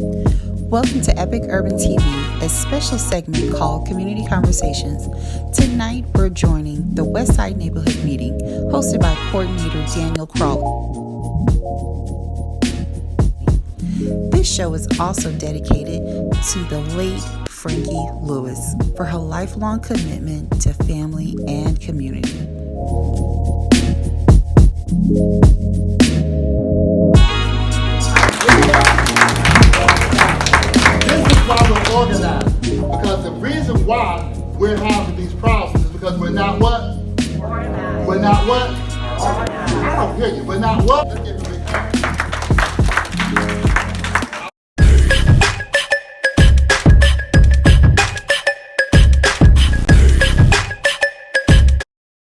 Welcome to Epic Urban TV, a special segment called Community Conversations. Tonight, we're joining the Westside Neighborhood Meeting, hosted by Coordinator Daniel Crawley. This show is also dedicated to the late Frankie Lewis for her lifelong commitment to family and community. This is why we're organized, because the reason why we're having these problems is because we're not what? Organized. We're not what? Organized. I don't hear you. We're not what? Let's give you a big hand.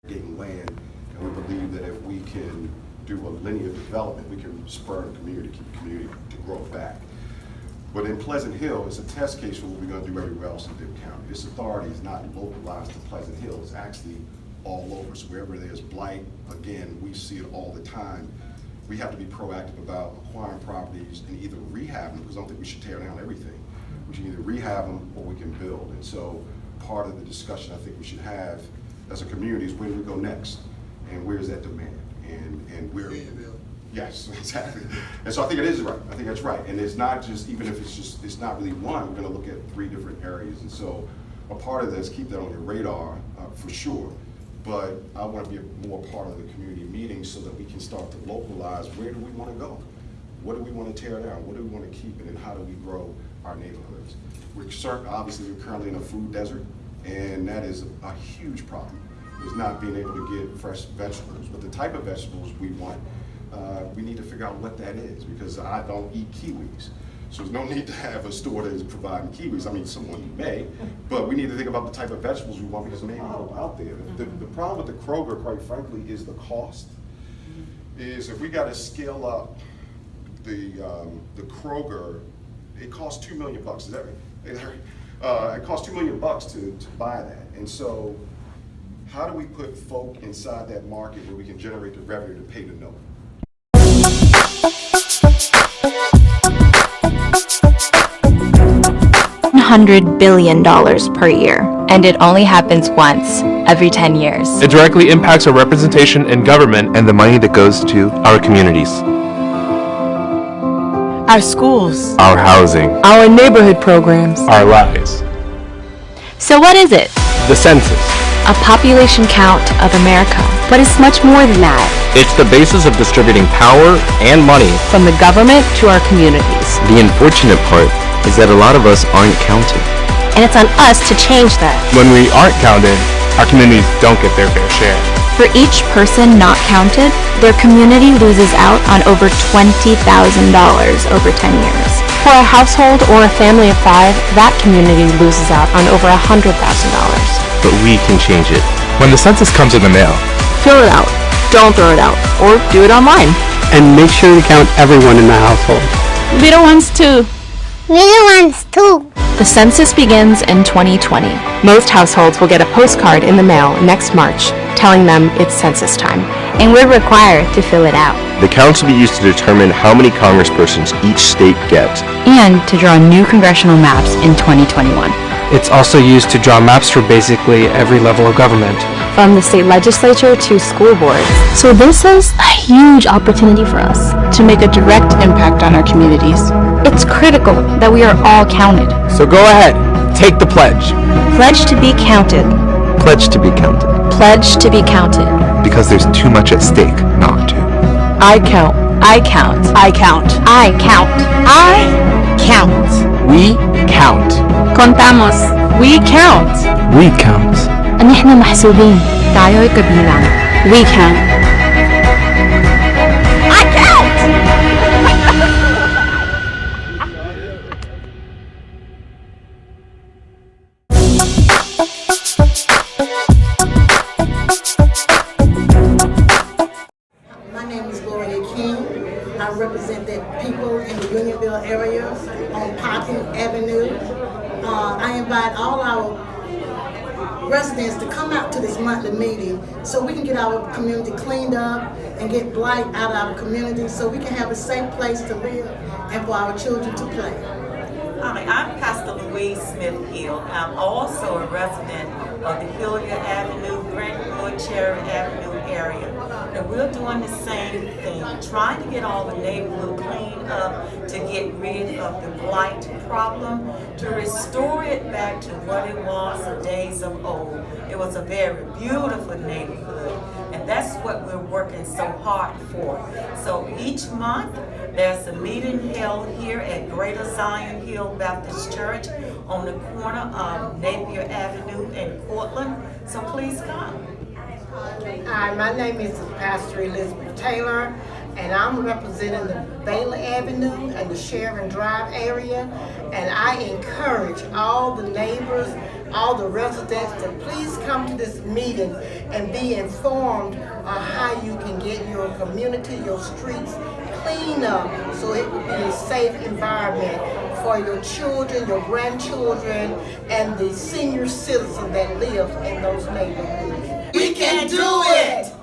Getting land, and we believe that if we can do a linear development, we can spur the community, keep the community to grow back. But in Pleasant Hill, it's a test case for what we're going to do everywhere else in Bibb County. This authority is not localized to Pleasant Hill. It's actually all over. So wherever there's blight, again, we see it all the time. We have to be proactive about acquiring properties and either rehab them, because I don't think we should tear down everything. We should either rehab them or we can build. And so part of the discussion I think we should have as a community is where do we go next? And where's that demand? And where? Yes, exactly. And so I think it is right. I think that's right. And it's not just, even if it's not really one, we're going to look at 3 different areas. And so a part of this, keep that on your radar for sure. But I want to be more part of the community meeting so that we can start to localize where do we want to go? What do we want to tear down? What do we want to keep? And then how do we grow our neighborhoods? Obviously, we're currently in a food desert, and that is a huge problem, is not being able to get fresh vegetables. But the type of vegetables we want, we need to figure out what that is, because I don't eat kiwis. So there's no need to have a store that is providing kiwis. I mean, someone may, but we need to think about the type of vegetables we want, because maybe they're out there. The problem with the Kroger, quite frankly, is the cost. Is if we got to scale up the Kroger, it costs $2 million. Is that right? It costs $2 million to buy that. And so how do we put folk inside that market where we can generate the revenue to pay the note? $100 billion per year, and it only happens once every 10 years. It directly impacts our representation in government and the money that goes to our communities, our schools, our housing, our neighborhood programs, our lives. So what is it? The census. A population count of America. But it's much more than that. it's the basis of distributing power and money from the government to our communities. The unfortunate part is that a lot of us aren't counted. And it's on us to change that. When we aren't counted, our communities don't get their fair share. For each person not counted, their community loses out on over $20,000 over 10 years. For a household or a family of 5, that community loses out on over $100,000. But we can change it. When the census comes in the mail, fill it out. Don't throw it out. Or do it online. And make sure to count everyone in the household. Little ones too. Little ones too. The census begins in 2020. Most households will get a postcard in the mail next March telling them it's census time. And we're required to fill it out. The counts will be used to determine how many congresspersons each state gets. And to draw new congressional maps in 2021. It's also used to draw maps for basically every level of government, from the state legislature to school boards. So this is a huge opportunity for us to make a direct impact on our communities. It's critical that we are all counted. So go ahead, take the pledge. Pledge to be counted. Pledge to be counted. Pledge to be counted. Because there's too much at stake not to. I count. I count. I count. I count. I count. We count. Contamos. We count. We count. نحن محسوبين. Tayo'y kabilang. We count. I count! My name is Gloria King. I represent the people in the Unionville area on Poppin Avenue. I invite all our residents to come out to this monthly meeting so we can get our community cleaned up and get blight out of our community so we can have a safe place to live and for our children to play. Hi, I'm Pastor Louise Smith-Hill. I'm also a resident of the Hilliard Avenue, Brentwood, Cherry Avenue area. And we're doing the same thing, trying to get all the neighborhood cleaned up to get rid of the blight problem, to restore it back to what it was the days of old. It was a very beautiful neighborhood, and that's what we're working so hard for. So each month, there's a meeting held here at Greater Zion Hill Baptist Church on the corner of Napier Avenue and Cortland. So please come. Hi, my name is Pastor Elizabeth Taylor, and I'm representing the Baylor Avenue and the Sharon Drive area. And I encourage all the neighbors, all the residents to please come to this meeting and be informed on how you can get your community, your streets clean up so it will be a safe environment for your children, your grandchildren, and the senior citizens that live in those neighborhoods. We can do it!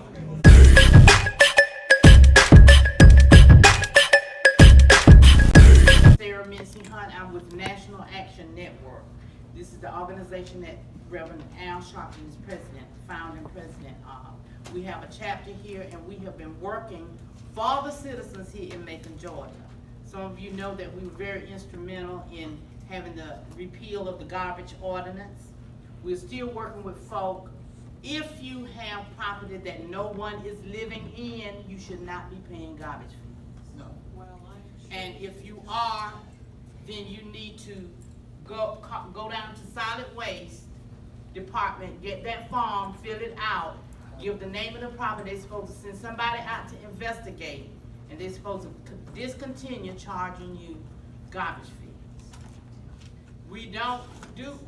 I'm with National Action Network. This is the organization that Reverend Al Sharpton is president, founding president of. We have a chapter here, and we have been working for the citizens here in Macon, Georgia. Some of you know that we were very instrumental in having the repeal of the garbage ordinance. We're still working with folk. If you have property that no one is living in, you should not be paying garbage fees. No. And if you are, then you need to go down to solid waste department, get that form, fill it out, give the name of the property. They're supposed to send somebody out to investigate, and they're supposed to discontinue charging you garbage fees. We don't do,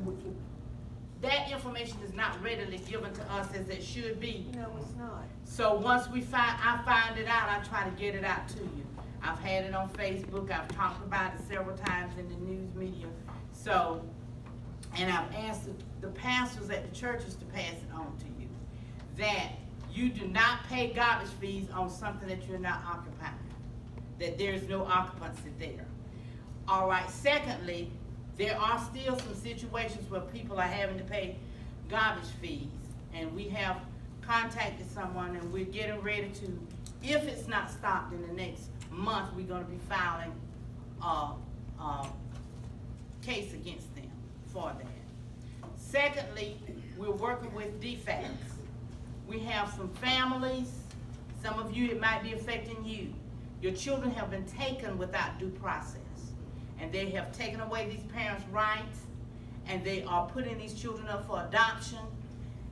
that information is not readily given to us as it should be. No, it's not. So once I find it out, I try to get it out to you. I've had it on Facebook, I've talked about it several times in the news media. So, and I've asked the pastors at the churches to pass it on to you, that you do not pay garbage fees on something that you're not occupying, that there's no occupancy there. All right, secondly, there are still some situations where people are having to pay garbage fees, and we have contacted someone, and we're getting ready to, if it's not stopped in the next month, we're going to be filing a case against them for that. Secondly, we're working with DFACs. We have some families, some of you, it might be affecting you. Your children have been taken without due process, and they have taken away these parents' rights, and they are putting these children up for adoption,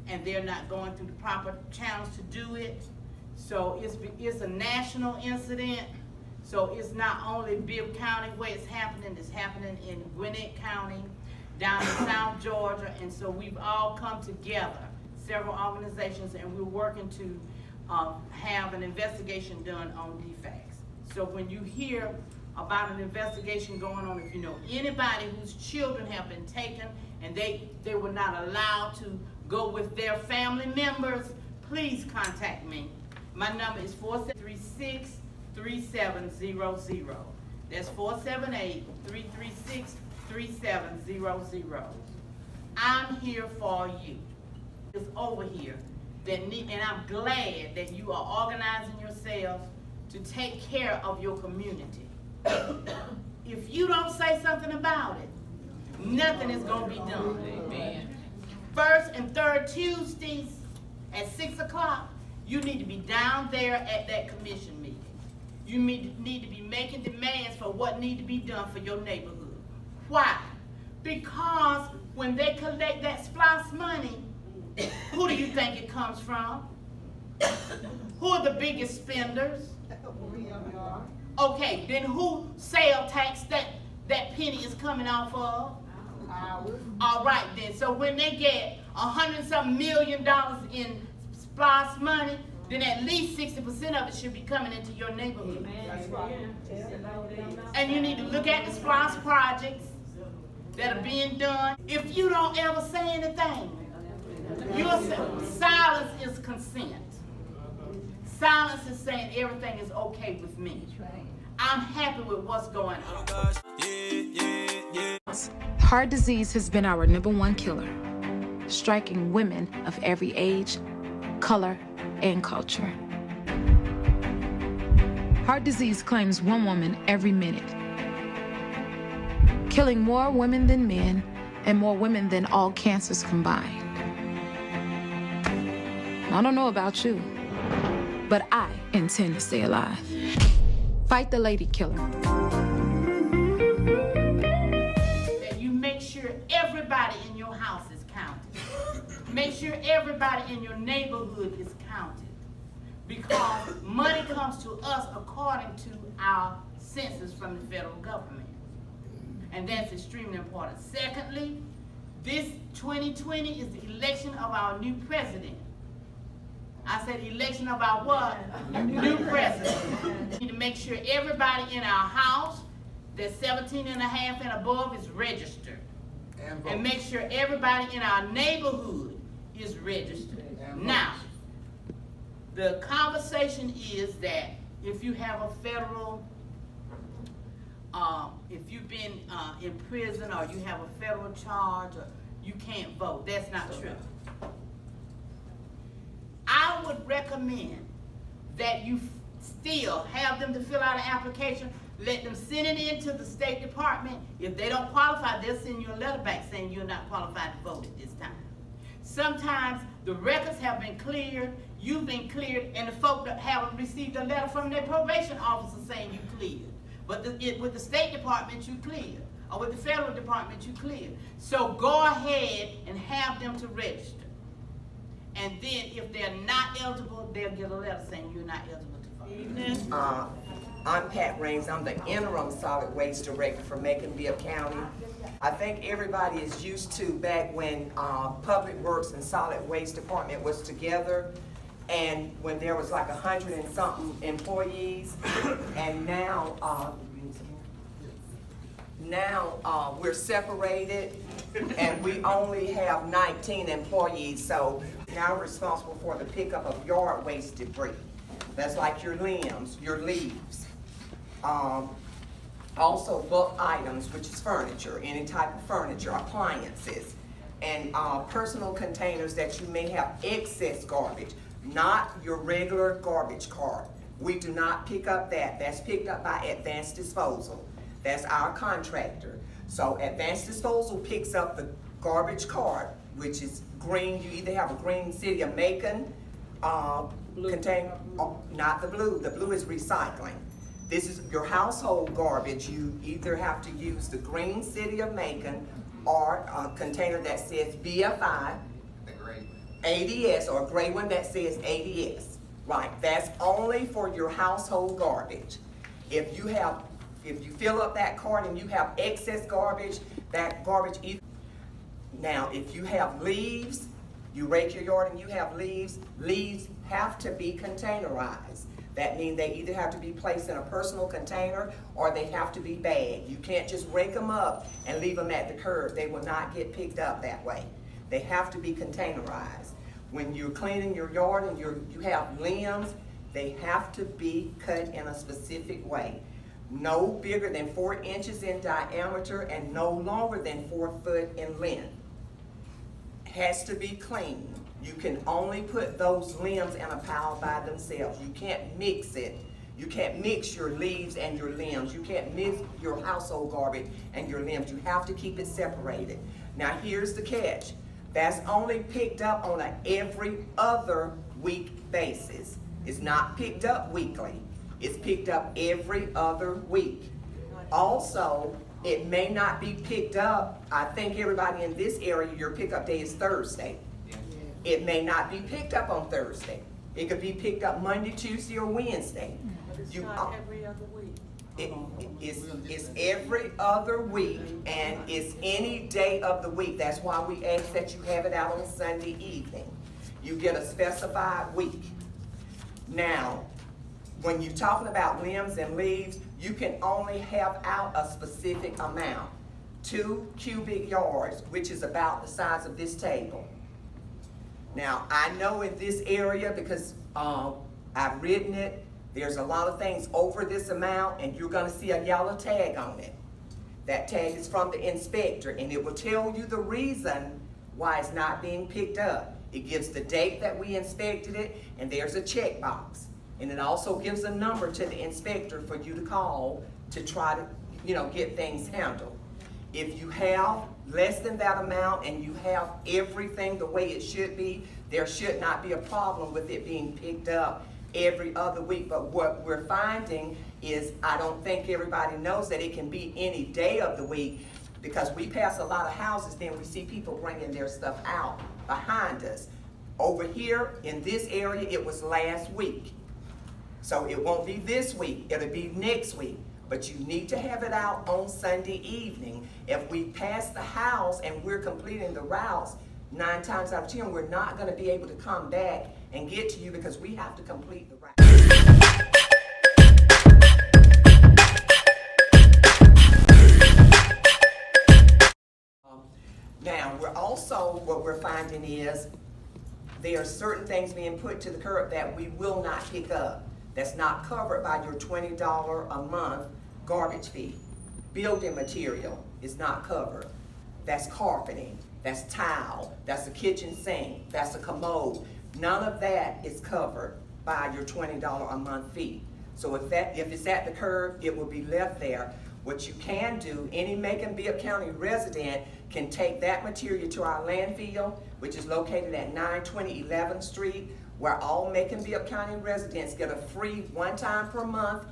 and they're not going through the proper channels to do it. So it's a national incident. So it's not only Bibb County where it's happening in Gwinnett County, down in South Georgia, and so we've all come together, several organizations, and we're working to have an investigation done on DFACs. So when you hear about an investigation going on, if you know anybody whose children have been taken and they were not allowed to go with their family members, please contact me. My number is 436-3700. That's 478-336-3700. I'm here for you. It's over here that need, and I'm glad that you are organizing yourselves to take care of your community. If you don't say something about it, nothing is going to be done. Amen. First and third Tuesdays at 6 o'clock, you need to be down there at that commission meeting. You need to be making demands for what needs to be done for your neighborhood. Why? Because when they collect that SPLOST money, who do you think it comes from? Who are the biggest spenders? Okay, then who sales tax that penny is coming off of? All right then, so when they get $100-something million in SPLOST money, then at least 60% of it should be coming into your neighborhood. That's right. And you need to look at the SPLOST projects that are being done. If you don't ever say anything, Silence is consent. Silence is saying everything is okay with me. I'm happy with what's going on. Heart disease has been our #1 killer, striking women of every age, color, and culture. Heart disease claims one woman every minute, killing more women than men and more women than all cancers combined. I don't know about you, but I intend to stay alive. Fight the lady killer. That you make sure everybody in your house is counted. Make sure everybody in your neighborhood is counted. Because money comes to us according to our census from the federal government. And that's extremely important. Secondly, this 2020 is the election of our new president. I said election of our what? New president. We need to make sure everybody in our house that's 17 and a half and above is registered. And make sure everybody in our neighborhood is registered. Now, the conversation is that if you have a federal, if you've been in prison or you have a federal charge, or you can't vote. That's not true. I would recommend that you still have them to fill out an application, let them send it into the State Department. If they don't qualify, they'll send you a letter back saying you're not qualified to vote at this time. Sometimes the records have been cleared, you've been cleared, and the folk that haven't received a letter from their probation officer saying you cleared. But with the State Department, you cleared. Or with the federal department, you cleared. So go ahead and have them to register. And then if they're not eligible, they'll get a letter saying you're not eligible to vote. Evening. I'm Pat Raines. I'm the interim solid waste director for Macon, Bibb County. I think everybody is used to back when Public Works and Solid Waste Department was together, and when there was like 100 and something employees, and now we're separated and we only have 19 employees, so now we're responsible for the pickup of yard waste debris. That's like your limbs, your leaves. Also bulk items, which is furniture, any type of furniture, appliances, and personal containers that you may have excess garbage, not your regular garbage cart. We do not pick up that. That's picked up by Advanced Disposal. That's our contractor. So Advanced Disposal picks up the garbage cart, which is green. You either have a green City of Macon container, not the blue. The blue is recycling. This is your household garbage. You either have to use the green City of Macon or a container that says BFI, ADS, or a gray one that says ADS. Right, that's only for your household garbage. If you fill up that cart and you have excess garbage, that garbage either. Now, if you have leaves, you rake your yard and you have leaves have to be containerized. That means they either have to be placed in a personal container or they have to be bagged. You can't just rake them up and leave them at the curb. They will not get picked up that way. They have to be containerized. When you're cleaning your yard and you have limbs, they have to be cut in a specific way. No bigger than 4 inches in diameter and no longer than 4 foot in length. Has to be clean. You can only put those limbs in a pile by themselves. You can't mix it. You can't mix your leaves and your limbs. You can't mix your household garbage and your limbs. You have to keep it separated. Now here's the catch. That's only picked up on an every other week basis. It's not picked up weekly. It's picked up every other week. Also, it may not be picked up. I think everybody in this area, your pickup day is Thursday. It may not be picked up on Thursday. It could be picked up Monday, Tuesday, or Wednesday. But it's not every other week. It's every other week, and it's any day of the week. That's why we ask that you have it out on Sunday evening. You get a specified week. Now, when you're talking about limbs and leaves, you can only have out a specific amount. 2 cubic yards, which is about the size of this table. Now, I know in this area, because I've written it, there's a lot of things over this amount, and you're gonna see a yellow tag on it. That tag is from the inspector, and it will tell you the reason why it's not being picked up. It gives the date that we inspected it, and there's a checkbox. And it also gives a number to the inspector for you to call to try to, get things handled. If you have less than that amount and you have everything the way it should be, there should not be a problem with it being picked up every other week. But what we're finding is, I don't think everybody knows that it can be any day of the week, because we pass a lot of houses, then we see people bringing their stuff out behind us. Over here in this area, it was last week. So it won't be this week, it'll be next week. But you need to have it out on Sunday evening. If we pass the house and we're completing the routes, 9 times out of 10, we're not gonna be able to come back and get to you, because we have to complete the route. Now, what we're finding is there are certain things being put to the curb that we will not pick up. That's not covered by your $20 a month garbage fee. Building material is not covered. That's carpeting, that's tile, that's a kitchen sink, that's a commode. None of that is covered by your $20 a month fee. So if it's at the curb, it will be left there. What you can do, any Macon Bibb County resident can take that material to our landfill, which is located at 920 11th Street, where all Macon Bibb County residents get a free 1 time per month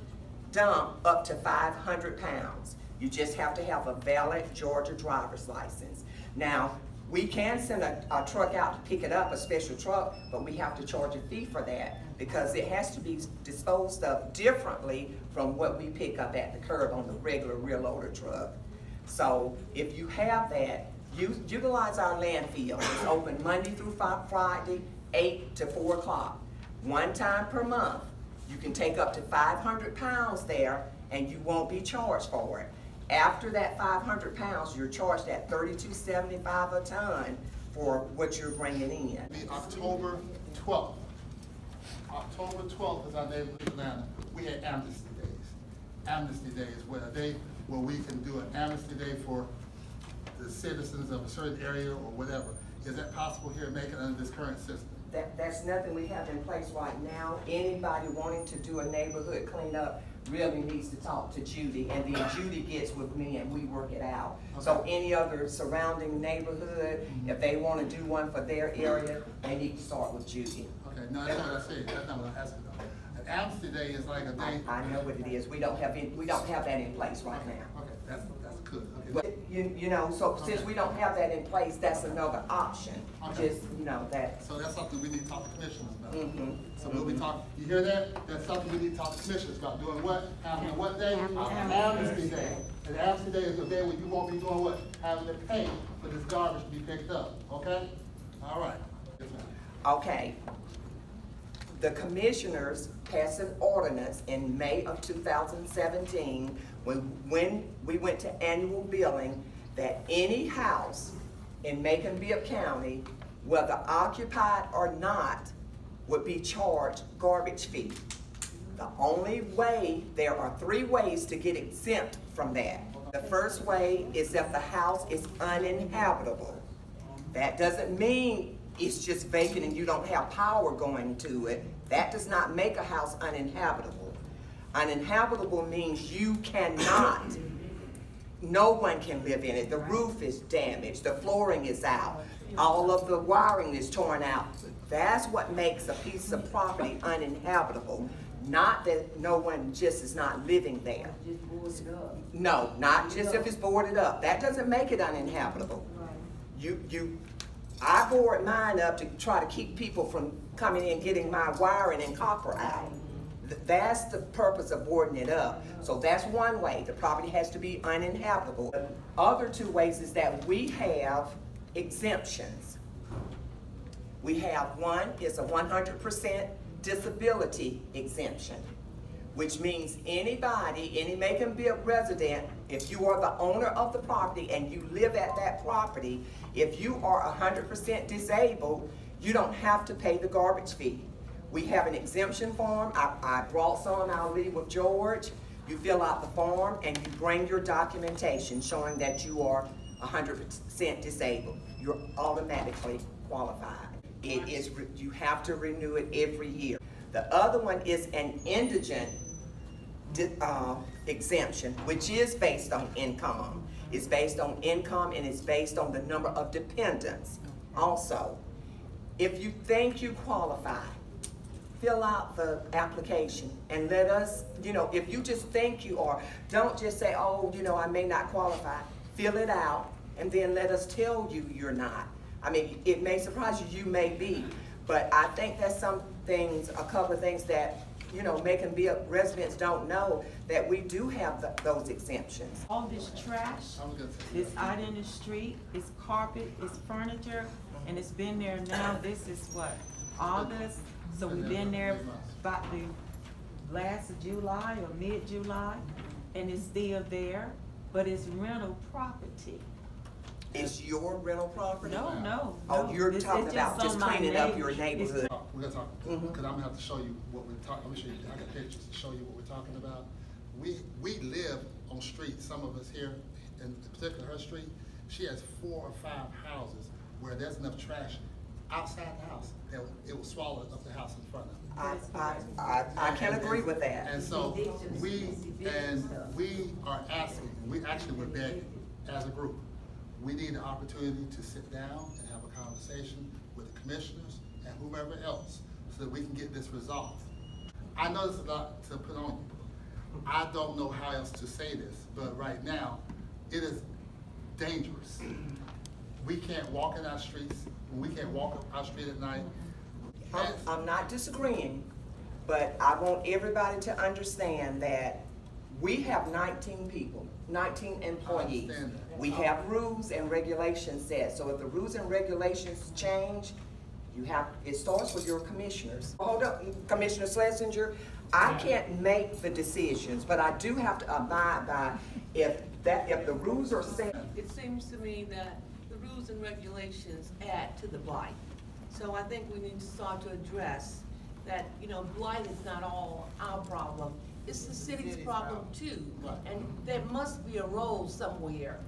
dump up to 500 pounds. You just have to have a valid Georgia driver's license. Now, we can send a truck out to pick it up, a special truck, but we have to charge a fee for that, because it has to be disposed of differently from what we pick up at the curb on the regular rear loader truck. So if you have that, utilize our landfill. It's open Monday through Friday, 8 to 4 o'clock. 1 time per month. You can take up to 500 pounds there, and you won't be charged for it. After that 500 pounds, you're charged at $32.75 a ton for what you're bringing in. The October 12th. October 12th is our neighborhood in Atlanta. We had Amnesty Days. Amnesty Day is where a day where we can do an Amnesty Day for the citizens of a certain area or whatever. Is that possible here in Macon under this current system? That's nothing we have in place right now. Anybody wanting to do a neighborhood cleanup really needs to talk to Judy, and then Judy gets with me and we work it out. Okay. So any other surrounding neighborhood, if they want to do one for their area, they need to start with Judy. Okay, no, that's what I said. That's not what I'm asking though. An Amnesty Day is like a day. I know what it is. We don't have that in place right now. Okay, that's good. Okay. But, so since we don't have that in place, that's another option. Okay. Just, that. So that's something we need to talk to commissioners about. So we'll be talking, you hear that? That's something we need to talk to commissioners about. Doing what? Having a what day? Amnesty Day. And Amnesty Day is the day when you won't be doing what? Having to pay for this garbage to be picked up, okay? All right. Yes, ma'am. Okay. The commissioners passed an ordinance in May of 2017 when we went to annual billing that any house in Macon Bibb County, whether occupied or not, would be charged garbage fee. The only way, there are 3 ways to get exempt from that. The first way is if the house is uninhabitable. That doesn't mean it's just vacant and you don't have power going to it. That does not make a house uninhabitable. Uninhabitable means you cannot, no one can live in it. The roof is damaged, the flooring is out, all of the wiring is torn out. That's what makes a piece of property uninhabitable. Not that no one just is not living there. No, not just if it's boarded up. That doesn't make it uninhabitable. I board mine up to try to keep people from coming in, getting my wiring and copper out. That's the purpose of boarding it up. So that's one way. The property has to be uninhabitable. The other 2 ways is that we have exemptions. We have one is a 100% disability exemption, which means anybody, any Macon Bibb resident, if you are the owner of the property and you live at that property, if you are 100% disabled, You don't have to pay the garbage fee. We have an exemption form. I brought some, I'll leave with George. You fill out the form and you bring your documentation showing that you are 100% disabled. You're automatically qualified. It is, you have to renew it every year. The other one is an indigent exemption, which is based on income. It's based on income and it's based on the number of dependents. Also, if you think you qualify, fill out the application and let us, if you just think you are, don't just say, oh, I may not qualify. Fill it out and then let us tell you you're not. I mean, it may surprise you, you may be, but I think that's some things, a couple of things that, Macon Bibb residents don't know, that we do have those exemptions. All this trash is out in the street, it's carpet, it's furniture, and it's been there now, this is what, August? So we've been there about the last of July or mid-July, and it's still there, but it's rental property. Is your rental property? No. Oh, you're talking about just cleaning up your neighborhood. We're gonna talk, because I'm gonna have to show you what we're talking, I'm gonna show you, I got pictures to show you what we're talking about. We live on streets, some of us here, in particular her street, she has 4 or 5 houses where there's enough trash outside the house that it will swallow up the house in front of it. I can agree with that. And so we are asking, we're begging as a group. We need an opportunity to sit down and have a conversation with the commissioners and whomever else so that we can get this resolved. I know there's a lot to put on you. I don't know how else to say this, but right now, it is dangerous. We can't walk in our streets, we can't walk up our street at night. I'm not disagreeing, but I want everybody to understand that we have 19 people, 19 employees. We have rules and regulations set. So if the rules and regulations change, it starts with your commissioners. Hold up, Commissioner Schlesinger, I can't make the decisions, but I do have to abide by if the rules are set. It seems to me that the rules and regulations add to the blight. So I think we need to start to address that, blight is not all our problem. It's the city's problem too. And there must be a role somewhere.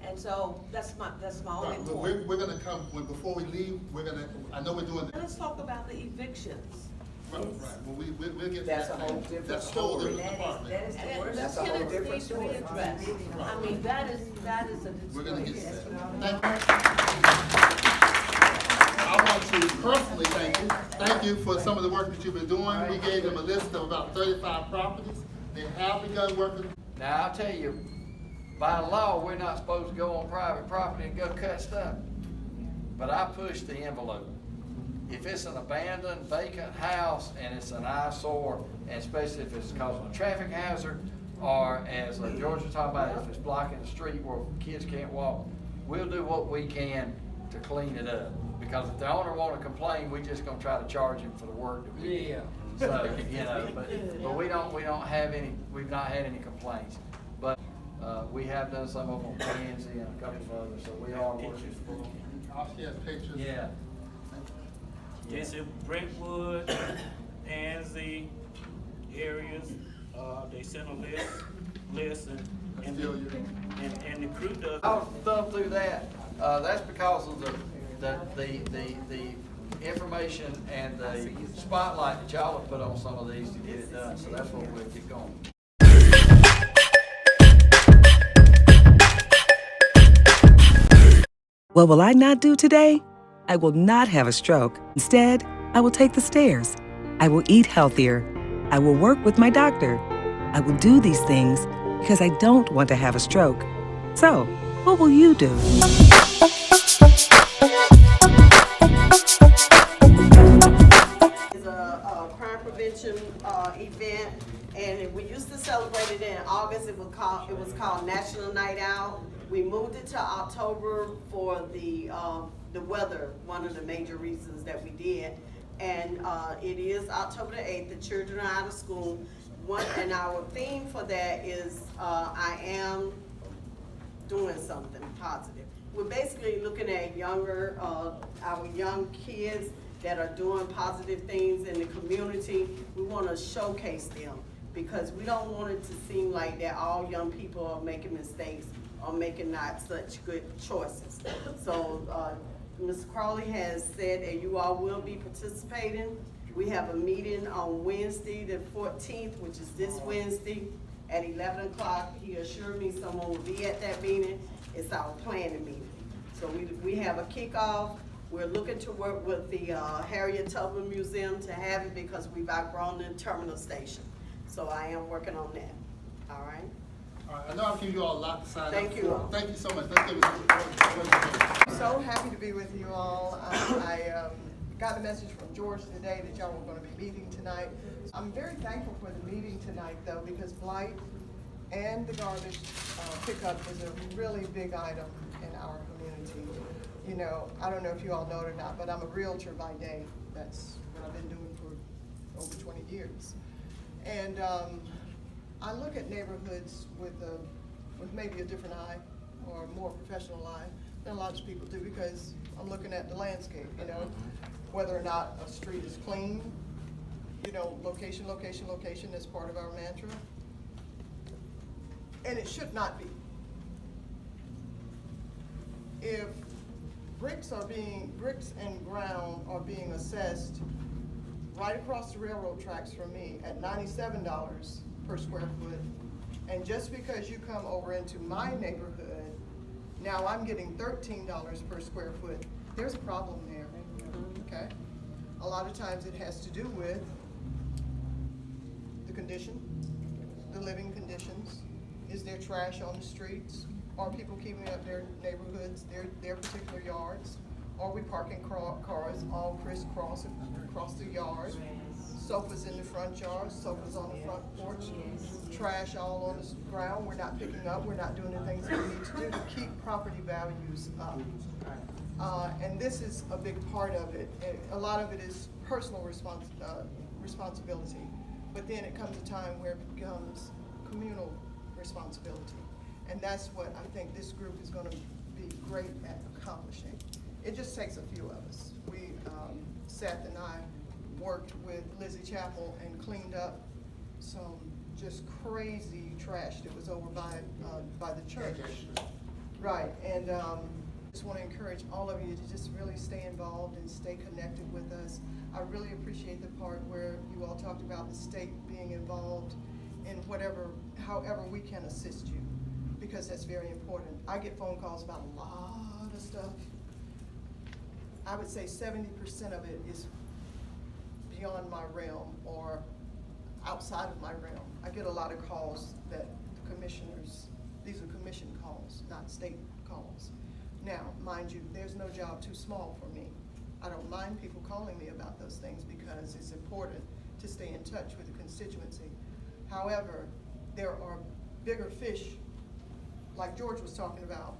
And so that's my only point. We're gonna come, before we leave, I know we're doing. Let's talk about the evictions. Right, well, we'll get that's a whole different story. That's a whole different story. I mean, that is a disgrace. We're gonna get that. I want to personally thank you for some of the work that you've been doing. We gave them a list of about 35 properties. They have begun working. Now, I'll tell you, by law, we're not supposed to go on private property and go cut stuff. But I push the envelope. If it's an abandoned, vacant house and it's an eyesore, and especially if it's causing a traffic hazard, or as George was talking about, if it's blocking the street where kids can't walk, we'll do what we can to clean it up. Because if the owner want to complain, we're just gonna try to charge him for the work that we do. So, but we don't have any, we've not had any complaints. But we have done some of them on Pansy and a couple of others, so we are working. She has pictures. Yeah. Yes, in Brentwood, Pansy areas, they sent a list and the crew does. I'll thumb through that. That's because of the information and the spotlight that y'all have put on some of these to get it done. So that's what we'll get going. What will I not do today? I will not have a stroke. Instead, I will take the stairs. I will eat healthier. I will work with my doctor. I will do these things because I don't want to have a stroke. So, what will you do? It's a crime prevention event, and we used to celebrate it in August. It was called National Night Out. We moved it to October for the weather, one of the major reasons that we did. And it is October the 8th. The children are out of school. And our theme for that is I am doing something positive. we're basically looking at younger, our young kids that are doing positive things in the community. We want to showcase them because we don't want it to seem like that all young people are making mistakes or making not such good choices. So Ms. Crawley has said that you all will be participating. We have a meeting on Wednesday, the 14th, which is this Wednesday at 11 o'clock. He assured me someone will be at that meeting. It's our planning meeting. So we have a kickoff. We're looking to work with the Harriet Tubman Museum to have it because we've outgrown the terminal station. So I am working on that. All right? All right, I know I've given you all a lot to sign up for. Thank you. Thank you so much. Let's give it to I'm so happy to be with you all. I got a message from George today that y'all were going to be meeting tonight. I'm very thankful for the meeting tonight, though, because blight and the garbage pickup is a really big item in our community. You know, I don't know if you all know it or not, but I'm a realtor by day. That's what I've been doing for over 20 years. And I look at neighborhoods with maybe a different eye or a more professional eye than a lot of people do because I'm looking at the landscape, you know, whether or not a street is clean, you know, location, location, location is part of our mantra. And it should not be. If bricks and ground are being assessed right across the railroad tracks from me at $97 per square foot, and just because you come over into my neighborhood, now I'm getting $13 per square foot, there's a problem there, okay? A lot of times it has to do with the condition, the living conditions. Is there trash on the streets? Are people keeping up their neighborhoods, their particular yards? Are we parking cars all crisscross across the yard? Sofas in the front yard, sofas on the front porch, trash all on the ground. We're not picking up, we're not doing the things that we need to do to keep property values up. And this is a big part of it. A lot of it is personal responsibility, but then it comes a time where it becomes communal responsibility. And that's what I think this group is going to be great at accomplishing. It just takes a few of us. Seth and I worked with Lizzie Chapel and cleaned up some just crazy trash that was over by the church. Right, and just want to encourage all of you to just really stay involved and stay connected with us. I really appreciate the part where you all talked about the state being involved in however we can assist you, because that's very important. I get phone calls about a lot of stuff. I would say 70% of it is beyond my realm or outside of my realm. I get a lot of calls that the commissioners, these are commission calls, not state calls. Now, mind you, there's no job too small for me. I don't mind people calling me about those things because it's important to stay in touch with the constituency. However, there are bigger fish, like George was talking about,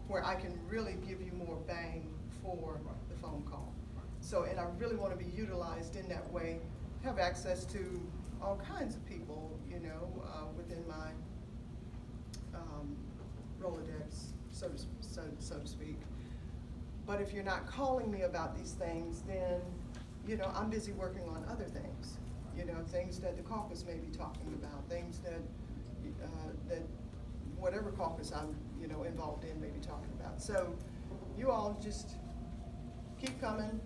where I can really give you more bang for the phone call. So, and I really want to be utilized in that way, have access to all kinds of people, you know, within my Rolodex, so to speak. But if you're not calling me about these things, then, you know, I'm busy working on other things. You know, things that the caucus may be talking about, things that that whatever caucus I'm, you know, involved in may be talking about. So you all just keep coming.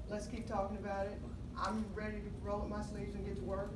Let's keep talking about it. I'm ready to roll up my sleeves and get to work.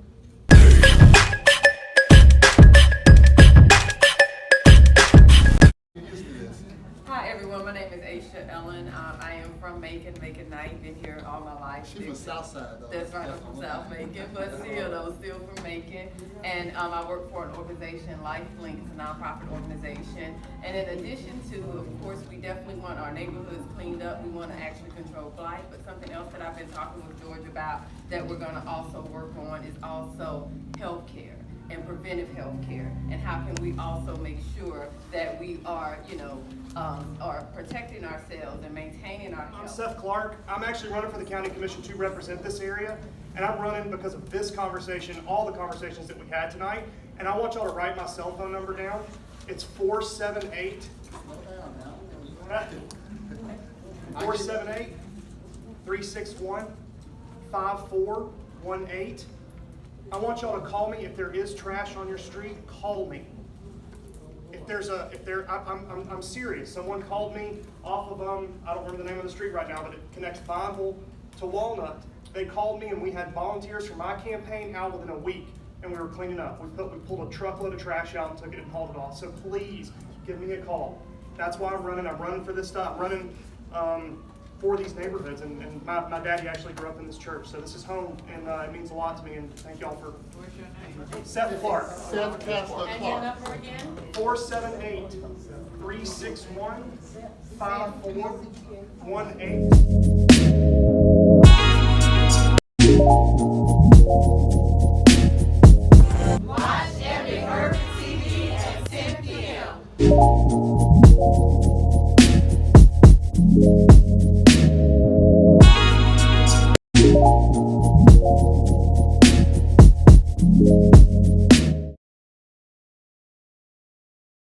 Hi everyone, my name is Aisha Ellen. I am from Macon, Knight. Been here all my life. She's from Southside though. That's right, I'm from South Macon, but still from Macon. And I work for an organization, LifeLink. It's a nonprofit organization. And in addition to, of course, we definitely want our neighborhoods cleaned up. We want to actually control blight. But something else that I've been talking with George about that we're going to also work on is also healthcare and preventive health care, and how can we also make sure that we are, you know, are protecting ourselves and maintaining our health. I'm Seth Clark. I'm actually running for the county commission to represent this area, and I'm running because of this conversation, all the conversations that we had tonight, and I want y'all to write my cell phone number down. It's 478. 478-361-5418. I want y'all to call me if there is trash on your street. Call me. I'm serious. Someone called me off of I don't remember the name of the street right now, but it connects Bineville to Walnut. They called me and we had volunteers from my campaign out within a week, and we were cleaning up. We pulled a truckload of trash out and took it and hauled it off. So please give me a call. That's why I'm running. I'm running for this stuff. I'm running for these neighborhoods, and my daddy actually grew up in this church, so this is home, and it means a lot to me, and thank y'all for. What's your name? Seth Clark. Seth Clark. And your number again? 478-361-5418. Watch every Urban TV at 10 p.m.